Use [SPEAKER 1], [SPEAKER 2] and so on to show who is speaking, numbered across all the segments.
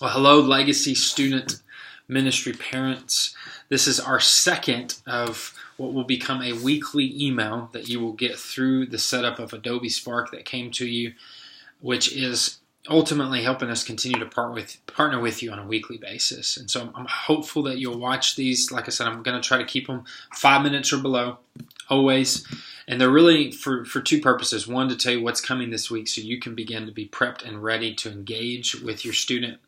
[SPEAKER 1] Well, hello, Legacy Student Ministry parents. This is our second of what will become a weekly email that you will get through the setup of Adobe Spark that came to you, which is ultimately helping us continue to partner with you on a weekly basis. And so I'm hopeful that you'll watch these. Like I said, I'm going to try to keep them 5 minutes or below, always. And they're really for two purposes. One, to tell you what's coming this week so you can begin to be prepped and ready to engage with your student,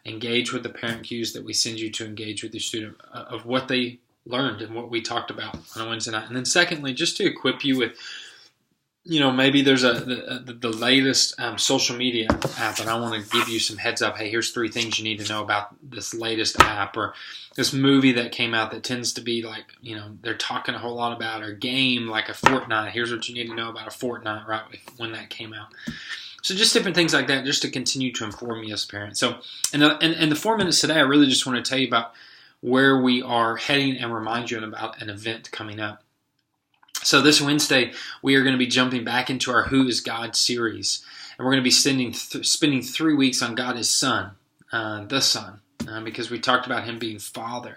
[SPEAKER 1] engage with the parent cues that we send you to engage with your student of what they learned and what we talked about on a Wednesday night. And then secondly, just to equip you with, maybe there's the latest social media app, and I want to give you some heads up. Hey, here's 3 things you need to know about this latest app, or this movie that came out that tends to be like, they're talking a whole lot about, or game like a Fortnite. Here's what you need to know about a Fortnite right when that came out. So just different things like that, just to continue to inform you as parents. So, in the 4 minutes today, I really just want to tell you about where we are heading and remind you about an event coming up. So this Wednesday, we are going to be jumping back into our Who is God series. And we're going to be spending 3 weeks on God as Son, the Son, because we talked about Him being Father.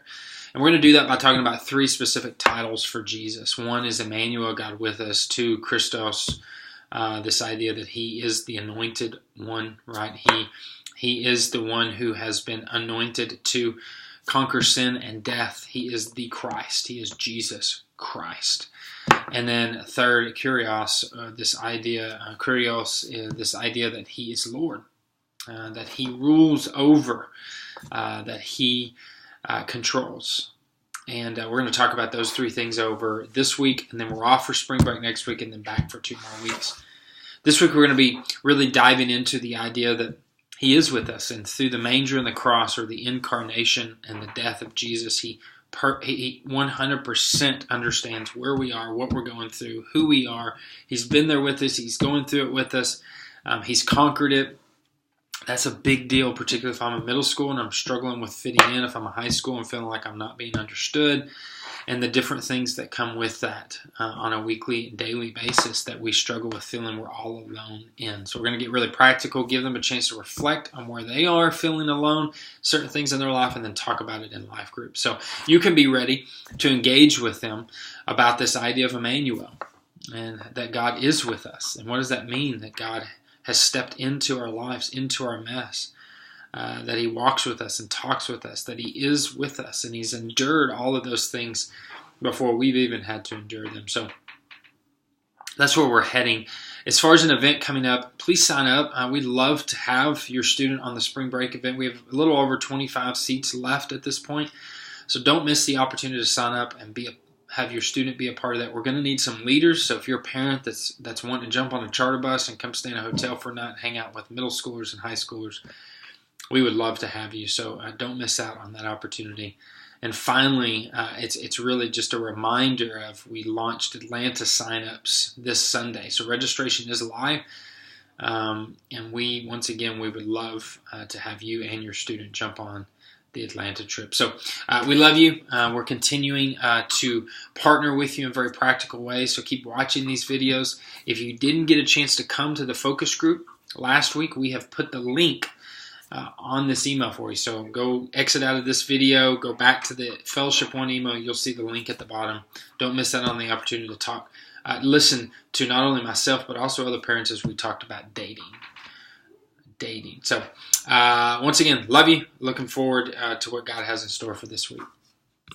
[SPEAKER 1] And we're going to do that by talking about 3 specific titles for Jesus. 1 is Emmanuel, God with us. 2, Christos, this idea that He is the anointed one, right? He is the one who has been anointed to conquer sin and death. He is the Christ. He is Jesus Christ. And then 3rd, Kurios, this idea that He is Lord, that He rules over, that He controls. And we're going to talk about those 3 things over this week, and then we're off for spring break next week, and then back for 2 more weeks. This week we're going to be really diving into the idea that He is with us, and through the manger and the cross, or the incarnation and the death of Jesus, He 100% understands where we are, what we're going through, who we are. He's been there with us. He's going through it with us. He's conquered it. That's a big deal, particularly if I'm in middle school and I'm struggling with fitting in, if I'm in high school and feeling like I'm not being understood, and the different things that come with that on a weekly and daily basis that we struggle with feeling we're all alone in. So we're going to get really practical, give them a chance to reflect on where they are feeling alone, certain things in their life, and then talk about it in life groups. So you can be ready to engage with them about this idea of Emmanuel, and that God is with us. And what does that mean? That God has stepped into our lives, into our mess, that He walks with us and talks with us, that He is with us, and He's endured all of those things before we've even had to endure them. So that's where we're heading. As far as an event coming up, please sign up. We'd love to have your student on the spring break event. We have a little over 25 seats left at this point, so don't miss the opportunity to sign up and have your student be a part of that. We're going to need some leaders, so if you're a parent that's wanting to jump on a charter bus and come stay in a hotel for a night and hang out with middle schoolers and high schoolers, we would love to have you, so don't miss out on that opportunity. And finally, it's really just a reminder of, we launched Atlanta signups this Sunday, so registration is live, and we would love to have you and your student jump on the Atlanta trip. So we love you. We're continuing to partner with you in very practical ways, so keep watching these videos. If you didn't get a chance to come to the focus group last week, we have put the link on this email for you. So go exit out of this video, go back to the Fellowship One email. You'll see the link at the bottom. Don't miss out on the opportunity to talk. Listen to not only myself, but also other parents as we talked about dating. So once again, love you. Looking forward to what God has in store for this week.